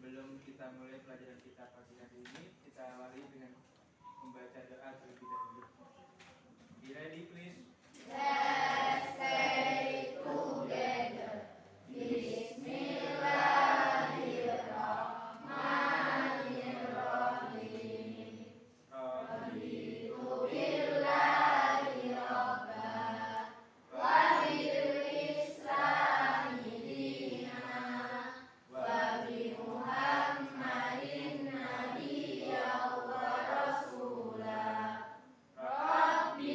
Sebelum kita mulai pelajaran kita pagi hari ini, kita awali dengan membaca doa terlebih dahulu. Be ready please. Let's say together. Bismillahirrahmanirrahim. Raditu billahi rabba wa bil islami dina wa bi Muhammadin nabiyya wa rasula. Rabbi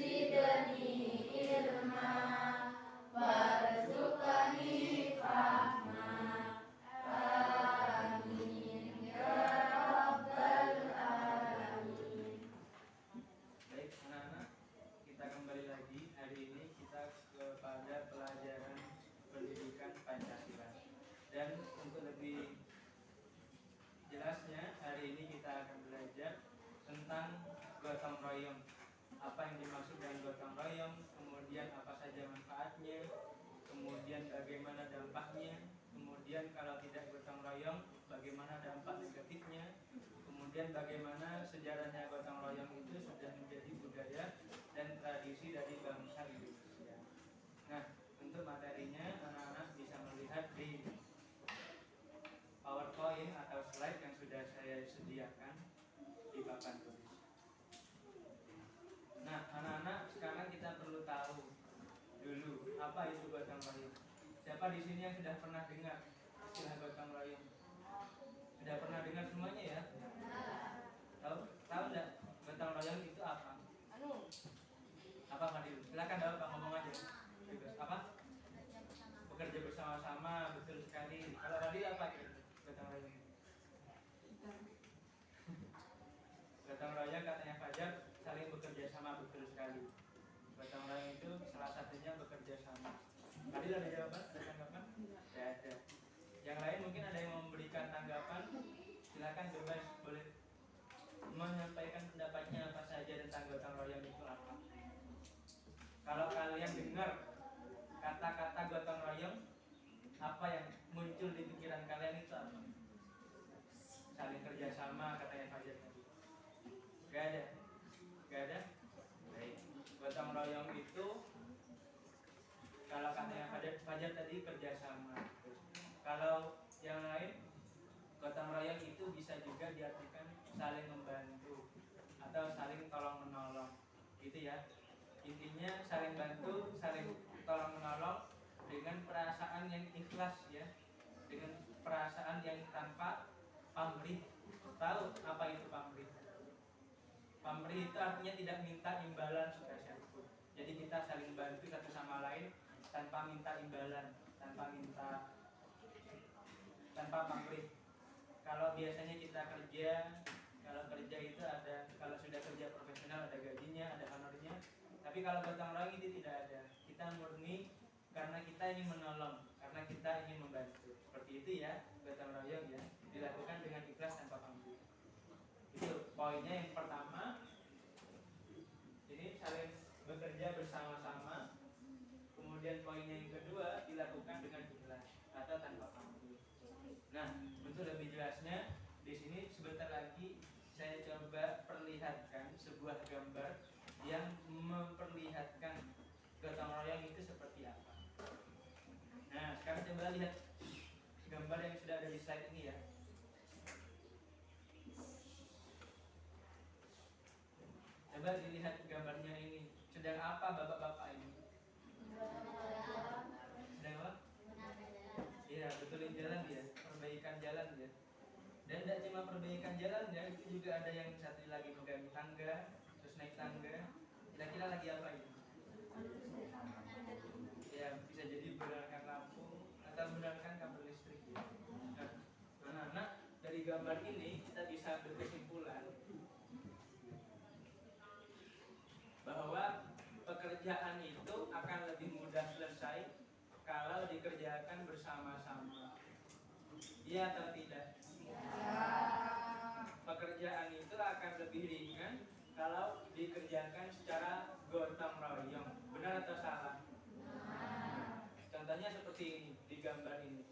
zidni ilma warzuqni fahma. Amin ya rabbal alamin. Baik anak-anak, kita kembali lagi. Hari ini kita kepada pelajaran pendidikan Pancasila. Dan untuk lebih jelasnya, hari ini kita akan belajar tentang gotong royong. Apa yang dimaksud dengan gotong royong, kemudian apa saja manfaatnya, kemudian bagaimana dampaknya, kemudian kalau tidak gotong royong, bagaimana dampak negatifnya, kemudian bagaimana sejarahnya gotong royong itu sudah menjadi budaya dan tradisi dari bangsa Indonesia. Nah, untuk materinya anak-anak bisa melihat di PowerPoint atau slide yang sudah saya sediakan di papan tulis. Nah, anak-anak, sekarang kita perlu tahu dulu apa itu gotong royong. Siapa di sini yang sudah pernah dengar istilah gotong royong? Sudah pernah dengar semuanya ya? Tahu enggak gotong royong itu apa? Apa Fadil? Silakan Pak ngomong aja. Bebas. Apa? Bekerja bersama-sama, betul sekali. Kalau Fadil apa gotong royong? Gotong royong katanya Fajar saling bekerja sama, betul sekali. Gotong royong itu salah satunya bekerja sama. Fadil ada jawaban? Ada tanggapan? Tidak ada. Yang lain mungkin ada yang memberikan tanggapan. Silakan bebas, boleh menyampaikan pendapatnya apa saja tentang gotong royong itu apa. Kalau kalian dengar kata-kata gotong royong, apa yang muncul di pikiran kalian itu apa? Saling kerjasama katanya Fajar tadi. Gak ada? Gak ada? Baik. Gotong royong itu kalau katanya Fajar tadi kerjasama. Kalau yang lain, gotong royong itu bisa juga diartikan saling membantu atau saling tolong menolong, gitu ya. Intinya saling bantu, saling tolong menolong dengan perasaan yang ikhlas ya, dengan perasaan yang tanpa pamrih. Tahu apa itu pamrih? Pamrih itu artinya tidak minta imbalan sepeserpun. Jadi kita saling bantu satu sama lain tanpa minta imbalan, tanpa pamrih. Kalau biasanya kita kerja, kalau kerja itu ada, kalau sudah kerja profesional ada gajinya, ada honornya. Tapi kalau gotong royong itu tidak ada. Kita murni karena kita ingin menolong, karena kita ingin membantu. Seperti itu ya, gotong royong ya, dilakukan dengan ikhlas tanpa pamrih. Itu poinnya yang pertama. Ini saling bekerja bersama-sama. Kemudian poinnya yang kedua, dilakukan dengan ikhlas atau tanpa pamrih. Nah, untuk lebih jelasnya, di sini sebentar lagi saya coba perlihatkan sebuah gambar yang memperlihatkan gotong royong itu seperti apa. Nah, sekarang coba lihat gambar yang sudah ada di slide ini ya. Coba dilihat gambarnya ini. Sedang apa bapak-bapak ini? Sedang apa? Iya, betulin jalan ya, perbaikan jalan ya. Dan tidak cuma perbaikan jalan ya, itu juga ada yang satu lagi megang tangga, terus naik tangga. Kira-kira lagi apa ini? Ya, bisa jadi benarkan lampu atau benarkan kabel listrik ya. Nah, anak-anak, dari gambar ini kita bisa berkesimpulan bahwa pekerjaan itu akan lebih mudah selesai kalau dikerjakan bersama-sama. Iya atau tidak? Ya. Pekerjaan itu akan lebih ringan kalau dikerjakan secara gotong royong. Benar atau salah? Benar. Contohnya seperti ini di gambar ini.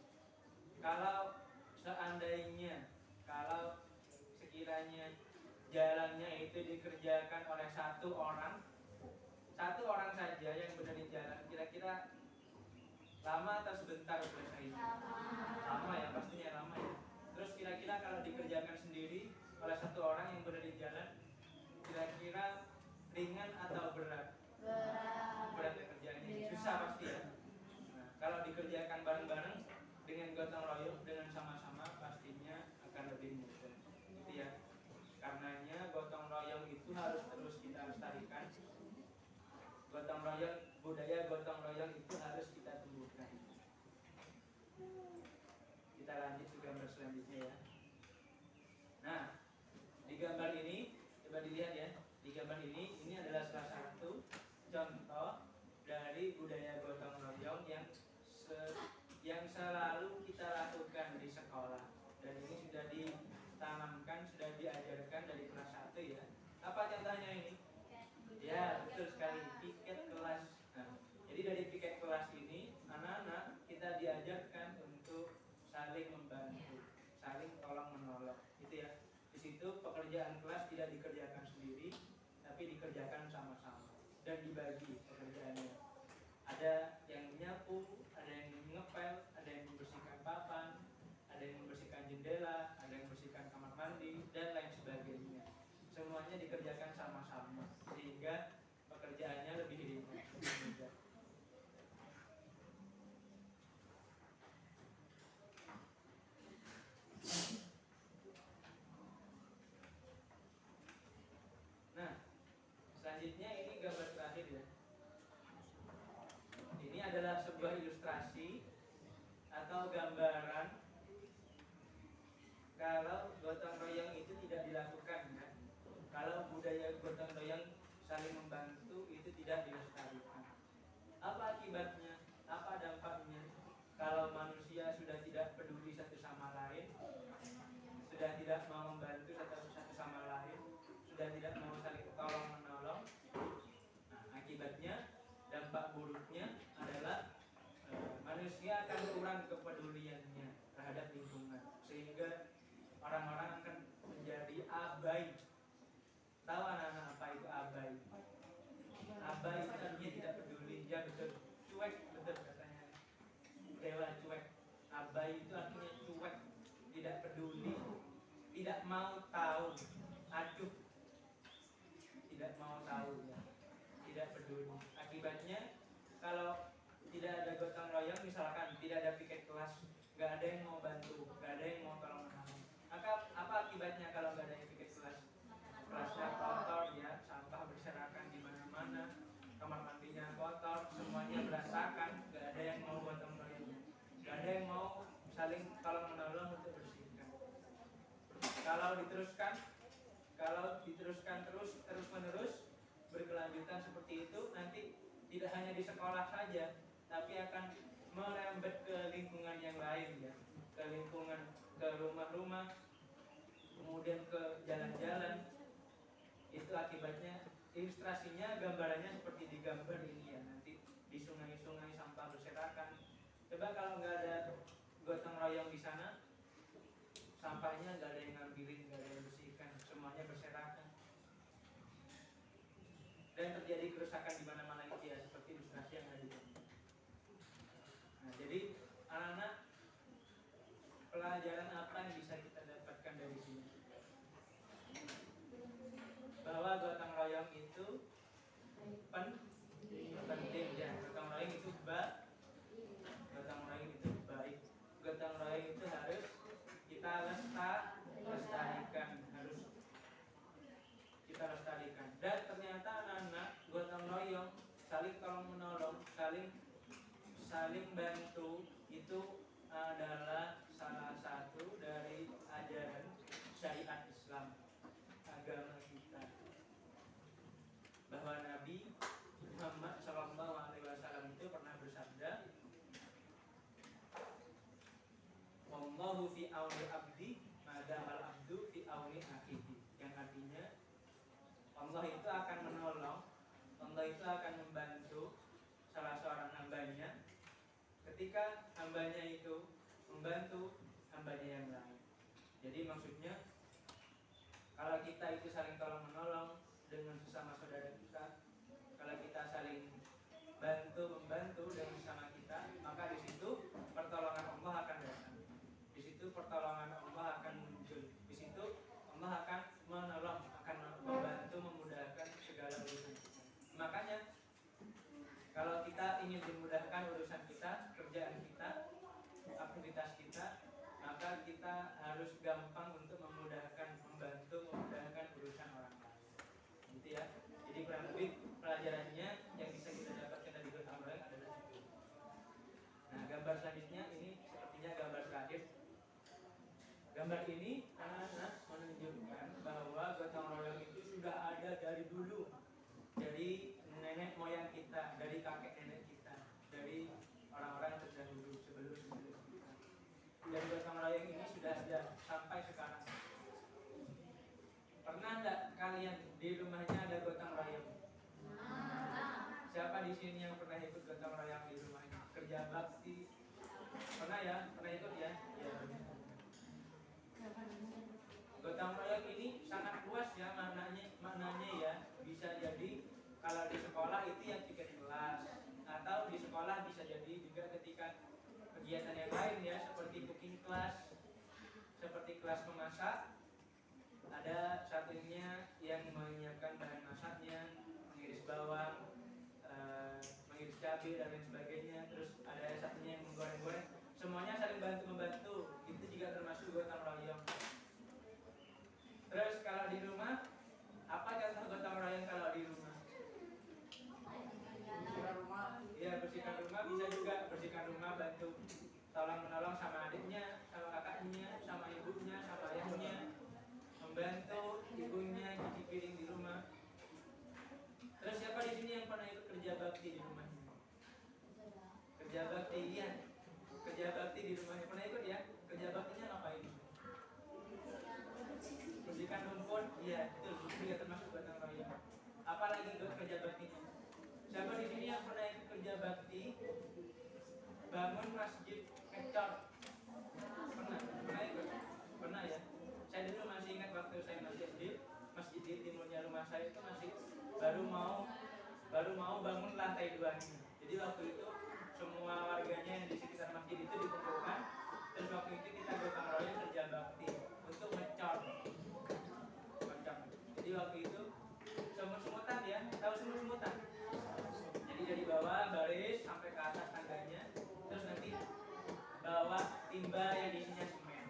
Kalau seandainya kalau sekiranya jalannya itu dikerjakan oleh satu orang saja yang benerin jalan, kira-kira lama atau sebentar selesai? Lama ya, pastinya lama ya. Terus kira-kira kalau dikerjakan sendiri oleh satu orang yang benerin jalan, kira-kira ringan atau berat? Berat ya kerjaannya, susah pasti ya. Nah, kalau dikerjakan bareng-bareng dengan gotong royong, dengan sama-sama, pastinya akan lebih mudah. Gitu ya. Karenanya gotong royong itu harus terus kita lestarikan. Gotong royong, budaya gotong royong itu harus kita tumbuhkan. Kita lanjut ke gambar selanjutnya ya. Nah, di gambar ini coba dilihat ya. Di gambar ini adalah salah satu contoh dari budaya gotong royong yang selalu kita lakukan di sekolah. Dan ini sudah ditanamkan, sudah diajarkan dari kelas 1 ya. Apa contohnya ini? Ya, betul sekali, piket kelas. Nah, jadi dari piket kelas ini anak-anak kita diajarkan untuk saling membantu, saling tolong menolong. Itu ya. Di situ pekerjaan kelas tidak dikerjakan sendiri, tapi dikerjakan sama-sama dan dibagi pekerjaannya. Ada yang menyapu, ada yang ngepel, ada yang membersihkan papan, ada yang membersihkan jendela, ada yang membersihkan kamar mandi dan lain sebagainya. Semuanya dikerjakan sama-sama sehingga pekerjaannya lebih ringan, lebih mudah. Nah, selanjutnya ini gambar terakhir ya. Ini adalah sebuah ilustrasi atau gambaran kalau gotong royong itu tidak dilakukan ya. Kalau budaya gotong royong saling membantu itu tidak dilestarikan. Apa akibatnya? Apa dampaknya? Kalau manusia sudah tidak peduli satu sama lain, sudah tidak mau membantu satu sama lain, sudah tidak mau saling tolong menolong, nah, akibatnya dampak buruknya adalah manusia akan kurang kepeduliannya terhadap lingkungan, sehingga orang-orang akan menjadi abai. Tahu anak-anak apa itu abai? Abai itu artinya tidak peduli, ya betul, cuek, betul katanya Dewa cuek. Abai itu artinya cuek, tidak peduli, tidak mau tahu, acuh, tidak mau tahu ya, tidak peduli. Akibatnya kalau tidak ada gotong royong, misalkan tidak ada piket kelas, nggak ada yang mau bantu, nggak ada yang mau tolong menolong, maka apa akibatnya kalau nggak ada piket kelas? Kelasnya kotor ya, sampah berserakan di mana-mana, kamar mandinya kotor, semuanya berantakan, nggak ada yang mau gotong royong, nggak ada yang mau saling tolong menolong untuk bersihkan. Kalau diteruskan terus menerus berkelanjutan seperti itu, nanti tidak hanya di sekolah saja, tapi akan merembet ke lingkungan yang lain ya, ke lingkungan, ke rumah-rumah, kemudian ke jalan-jalan. Itu akibatnya, ilustrasinya, gambarannya seperti di gambar ini ya. Nanti di sungai-sungai sampah berserakan. Coba kalau nggak ada gotong royong di sana, sampahnya nggak ada yang ngambilin, nggak ada yang bersihkan, semuanya berserakan. Dan terjadi kerusakan di mana-mana itu ya, seperti ilustrasi yang ada di sini. Nah, jadi anak-anak, pelajaran apa yang bisa kita dapatkan dari sini? Bahwa gotong royong itu penting ya. Gotong royong itu gotong royong itu baik. Gotong royong itu harus kita lestarikan, harus kita lestarikan. Dan ternyata anak-anak gotong royong, saling tolong menolong, saling bantu itu adalah salah satu dari ajaran syariat Islam, agama kita. Bahwa Nabi Muhammad SAW itu pernah bersabda, "Wallahu fi auni abdi, madamal abdu fi auni akhihi." Yang artinya Allah itu akan menolong, Allah itu akan membantu salah seorang hambanya ketika hambanya itu membantu hambanya yang lain. Jadi maksudnya kalau kita itu saling tolong menolong dengan sesama saudara kita, kalau kita saling bantu membantu dengan sesama kita, maka di situ pertolongan Allah akan datang. Di situ pertolongan Allah akan muncul. Di situ Allah akan menolong, akan membantu, memudahkan segala urusan kita. Makanya kalau kita ingin dimudahkan urusan kita, kerjaan kita, aktivitas kita, maka kita harus gampang untuk memudahkan, membantu, memudahkan urusan orang lain. Gitu ya. Jadi kurang lebih pelajarannya yang bisa kita dapatkan dari gotong royong adalah itu. Nah, gambar selanjutnya ini sepertinya gambar terakhir. Gambar ini anak-anak menunjukkan bahwa gotong royong itu sudah ada dari dulu, dari nenek moyang kita, dari kakek nenek kita, dari orang-orang terdahulu sebelum kita. Dan gotong royong ini sudah ada sampai sekarang. Pernah enggak kalian di rumahnya ada gotong royong? Siapa di sini yang pernah ikut gotong royong di rumahnya? Kerja bakti? Pernah ya? Pernah ikut ya? Ya. Gotong royong ini sangat luas ya maknanya ya. Bisa jadi kalau di sekolah itu yang tiga kelas, atau di sekolah bisa jadi juga ketika kegiatan yang lain ya, seperti cooking class, seperti kelas memasak. Ada satunya yang menyiapkan bahan masaknya, mengiris bawang, mengiris cabai dan lain sebagainya. Terus ada satunya yang menggoreng-goreng. Semuanya saling bantu-membantu. Itu juga termasuk gotong royong. Terus kalau di rumah, apa contoh gotong royong kalau di rumah? Bersihkan rumah. Iya, bersihkan rumah. Bisa juga bersihkan rumah, bantu tolong menolong sama adiknya, sama kakaknya, sama ibunya, sama ayahnya, membantu ibunya cuci piring di rumah. Terus siapa di sini yang pernah ikut kerja bakti di rumahnya? Kerja bakti, iya. Kerja bakti di rumahnya pernah ikut ya? Kerja baktinya ngapain? Bersihkan rumput, iya, itu juga termasuk gotong royong. Apalagi kerja baktinya? Siapa di sini yang pernah ikut kerja bakti? Bangun masjid kecor. Pernah ikut? Pernah ya? Saya dulu masih ingat waktu saya masih SD, masjid di timurnya rumah saya itu masih baru mau bangun lantai 2 nya. Jadi waktu itu semua warganya yang di sekitar masjid itu dikumpulkan. Terus waktu itu kita gotong royong kerja bakti untuk ngecor. Jadi waktu itu semut-semutan ya, tahu semut-semutan? Jadi dari bawah baris sampai ke atas tangganya, terus nanti bawa timba yang isinya semen.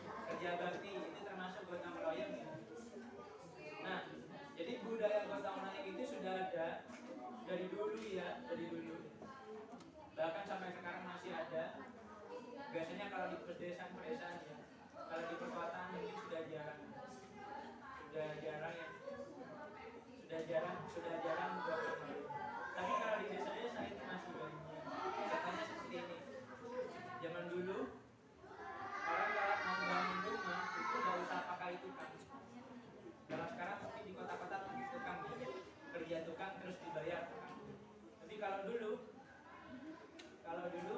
Kerja bakti itu termasuk gotong royong ya. Nah, jadi budaya gotong royong itu sudah ada dari dulu ya, dari dulu. Bahkan sampai sekarang masih ada. Biasanya kalau di pedesaan-pedesaan ya, kalau di perkotaan mungkin sudah jarang ya. Sudah jarang gotong royong. Tapi kalau di desa-desa itu masih banyak. Katanya seperti ini. Zaman dulu orang kalau mau bangun rumah itu nggak usah pakai tukang. Kalau sekarang mungkin di kota-kota pakai tukang, kerja tukang terus dibayar tukang. Tapi kalau dulu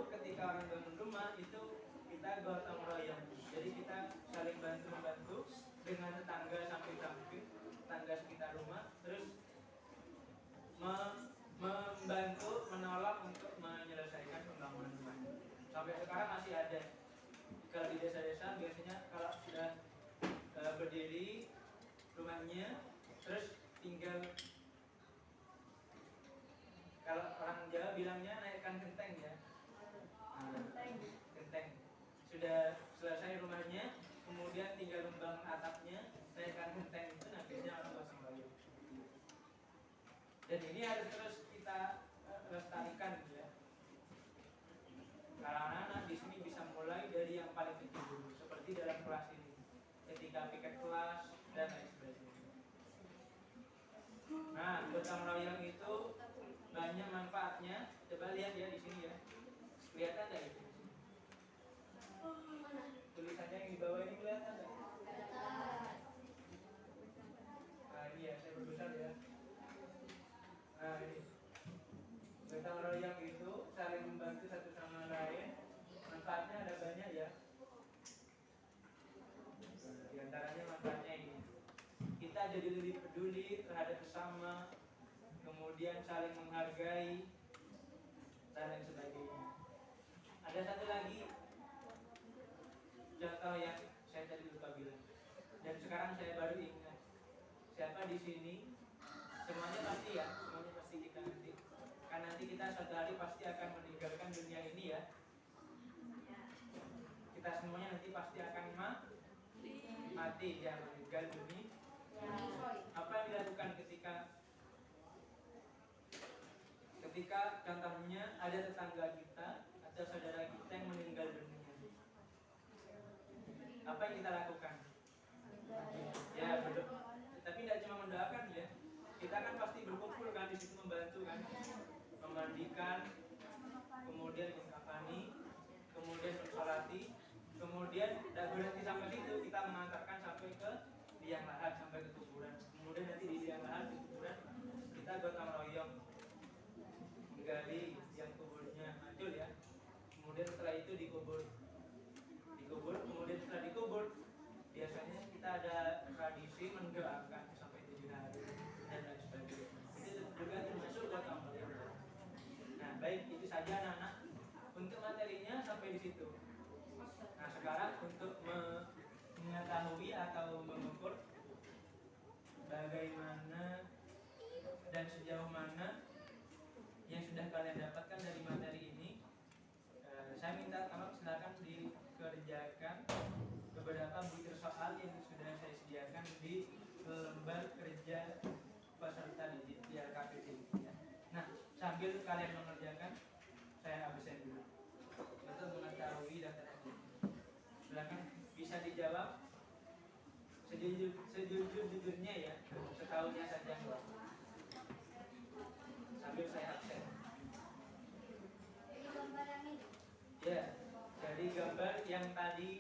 ketika orang bangun rumah itu kita gotong royong. Jadi kita saling bantu-membantu dengan tetangga samping-samping, tetangga sekitar rumah, terus membantu, menolong untuk menyelesaikan pembangunan rumah. Sampai sekarang masih ada. Kalau di desa-desa biasanya kalau sudah berdiri rumahnya, terus tinggal, kalau orang Jawa bilangnya naikkan genteng ya. Genteng. Sudah selesai rumahnya, kemudian tinggal membangun atapnya, naikkan genteng itu namanya orang gotong royong. Dan ini harus terus kita lestarikan ya. Kalau anak-anak di sini bisa mulai dari yang paling kecil dulu, seperti dalam kelas ini, ketika piket kelas dan lain sebagainya. Nah, gotong royong itu banyak manfaatnya. Coba lihat ya di sini ya. Kelihatan nggak itu? Tulisannya yang di bawah ini kelihatan nggak? Nah ini ya, saya berbesar ya. Nah ini gotong royong itu saling membantu satu sama lain. Manfaatnya ada banyak jadi lebih peduli terhadap sesama, kemudian saling menghargai dan lain sebagainya. Ada satu lagi contoh yang saya tadi lupa bilang dan sekarang saya baru ingat. Siapa di sini? Semuanya pasti ya, semuanya pasti kita nanti. Kan nanti kita suatu hari pasti akan meninggalkan dunia ini ya. Kita semuanya nanti pasti akan mati ya, meninggal dunia. Apa yang dilakukan ketika contohnya ada tetangga kita atau saudara kita yang meninggal dunia? Apa yang kita lakukan? Ya, tapi tidak cuma mendoakan ya. Kita kan pasti berkumpul kan di situ, membantu kan, memandikan, kemudian mengkafani, kemudian mensolati, kemudian tidak berhenti sampai situ, kita mengantarkan sampai ke liang lahat, sampai ke kuburan. Kemudian nanti di liang lahat, di kuburan, kita gotong royong menggali yang kuburnya Majul ya. Kemudian setelah itu dikubur, kemudian setelah dikubur, biasanya kita ada tradisi mendoakan sampai 7 hari dan lain sebagainya. Itu juga termasuk gotong royong. Nah, baik itu saja anak-anak. Untuk materinya sampai di situ. Nah, sekarang untuk mengetahui atau mengukur bagaimana dan sejauh mana yang sudah kalian dapatkan dari materi ini, saya minta tolong silakan dikerjakan beberapa butir soal yang sudah saya sediakan di lembar kerja peserta didik di LKPD ya. Nah, sambil kalian mengerjakan, saya absen dulu untuk mengetahui daftar ini. Silakan bisa dijawab sejujur-jujurnya ya, setahunya saja sambil saya absen. Ya, dari gambar yang tadi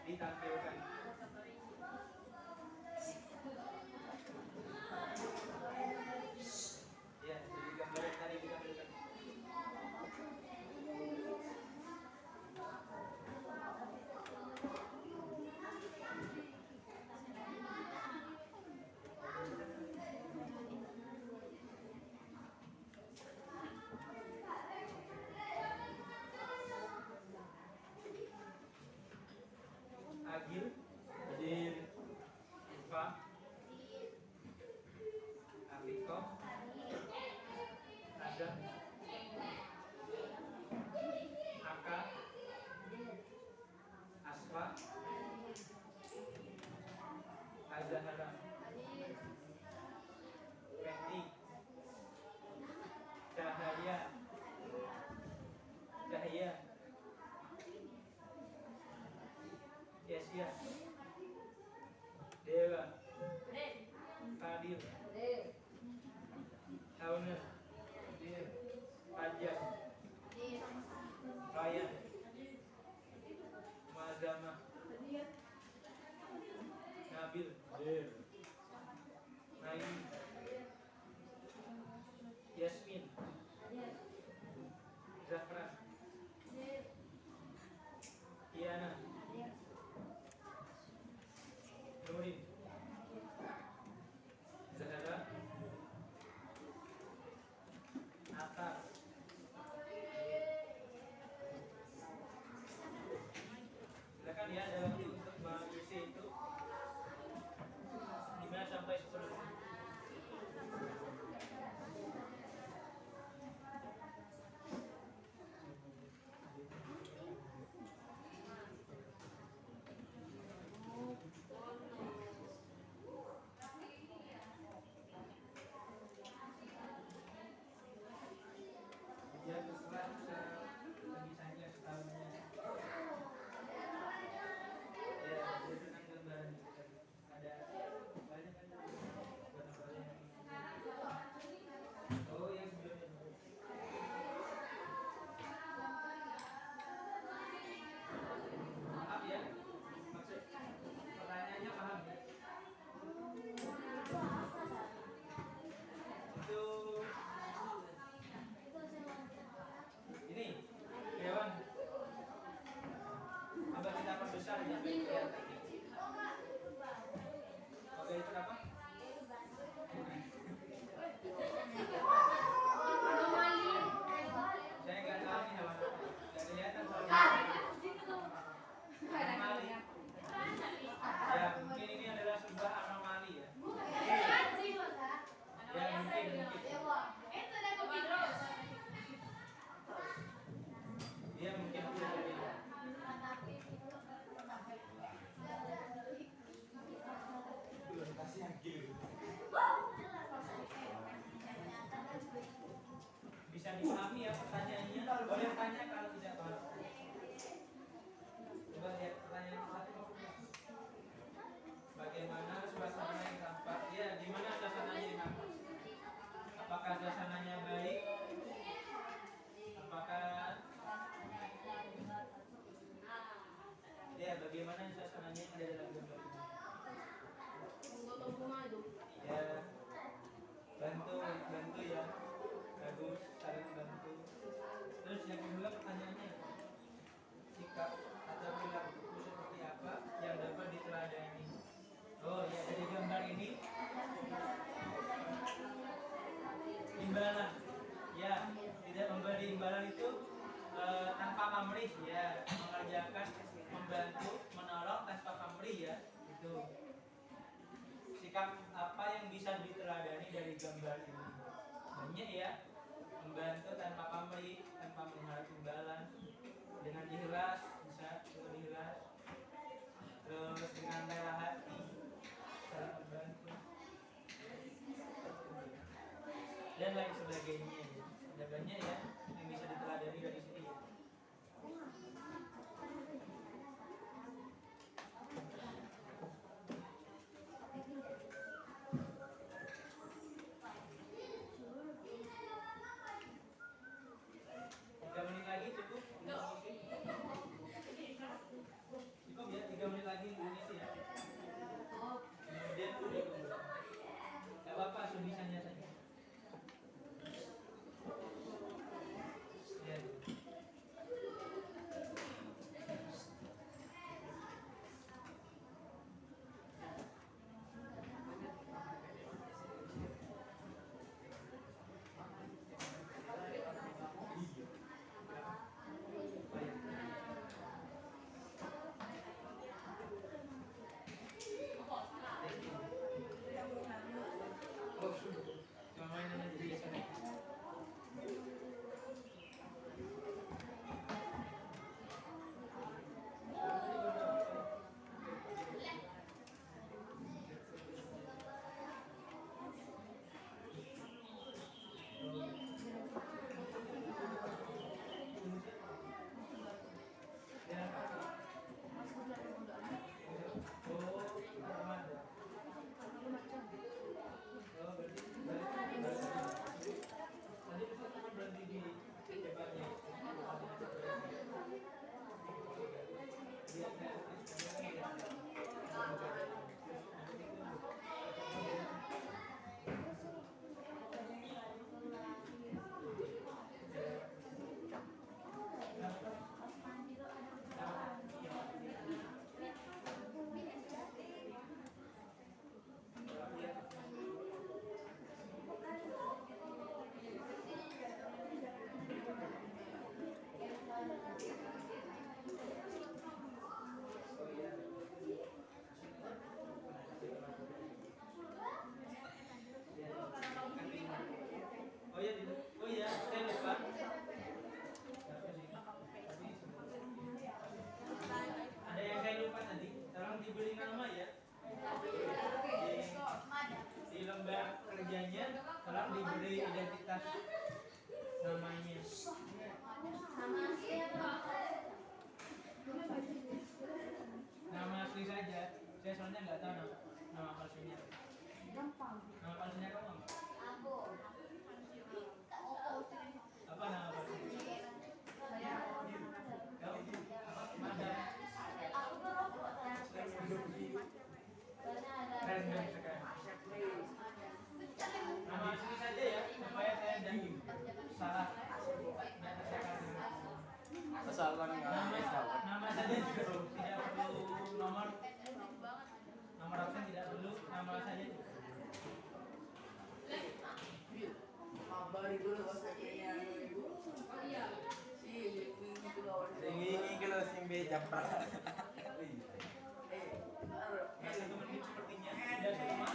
ditampilkan. Ya, dari gambar yang tadi ditampilkan. Agil, hadir. Iva, Afiko, Adam, Aka, Aswa, Azahara, Fetty, Cahaya, Kesia, Dewa, Fadil, Hauna, Fajar, Ryan, Mazama, Nabil, Naim, Yasmin, Zafran, Kiana, Nurin, Zahra, Atta, silakan ya, ada waktu untuk mengisi itu. namanya yang ada dalam gambar ini. Menggotong rumah itu. Ya, bantu ya, bagus, saling bantu. Terus yang kedua pertanyaannya, sikap atau perilaku seperti apa yang dapat diteladani? Oh ya, dari gambar ini imbalan, ya, tidak memberi imbalan itu tanpa pamrih, ya, mengerjakan, membantu, menolong tanpa pamrih, ya, itu. Sikap apa yang bisa diteladani dari gambar ini? Banyak ya, membantu tanpa pamrih, tanpa mengharap imbalan, dengan ikhlas, bisa dengan ikhlas, terus dengan rela hati, saling membantu, dan lain sebagainya. Ada banyak ya yang bisa diteladani dari sini ya. Cukup ya, 3 menit lagi ngisi ya. Kemudian udah dulu. Gak apa-apa, sebisanya saja. Ya. Cuma mainan aja di sana. Oh iya, saya lupa. Ada yang saya lupa tadi. Tolong diberi nama ya. Di lembar kerjanya, tolong diberi identitas namanya. Nama asli saja. Saya soalnya nggak tahu nama palsunya. Nama palsunya kamu apa? Apa nama palsunya? Random sekali. Nama asli saja ya, supaya saya dan salah. Nama saja juga tidak perlu nomor absen, tidak perlu nama saja. Ini kalau sing beja pra. Ya, 1 menit sepertinya tidak semua.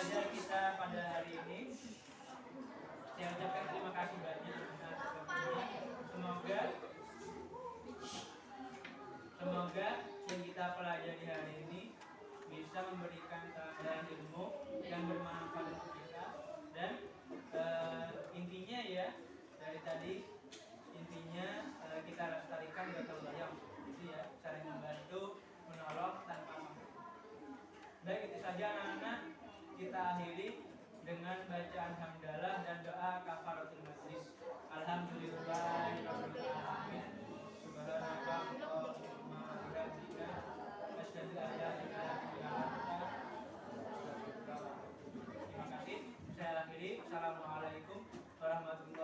belajar kita pada hari ini. Saya ucapkan terima kasih banyak atas waktunya. Semoga yang kita pelajari hari ini bisa memberikan tambahan ilmu yang bermanfaat untuk kita. Dan intinya ya dari tadi intinya kita lestarikan gotong royong, gitu ya, saling membantu, menolong tanpa pamrih. Baik, itu saja anak-anak, kita akhiri dengan bacaan hamdalah dan doa kafaratul majlis. Alhamdulillahirabbil alamin. Subhanaka Allahumma wa bihamdika asyhadu an la ilaha illa anta astaghfiruka wa atubu ilaik. Terima kasih. Saya akhiri. Assalamualaikum warahmatullahi